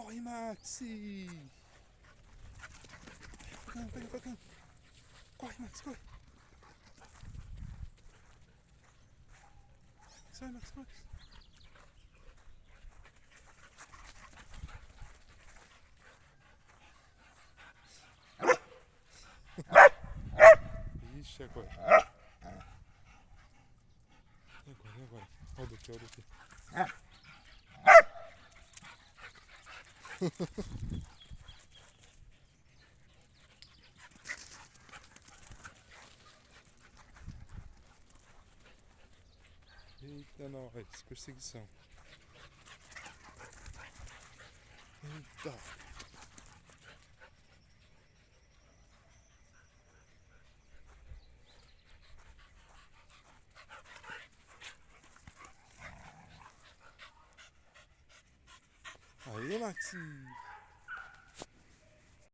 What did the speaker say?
Corre, Maxi! Pega, pega. Corre, Max, corre. Sai, Max, Max. Ixi, agora. E agora? Olha o daqui, olha o daqui. Eita, nós, perseguição. Eita. Aí, Maxi.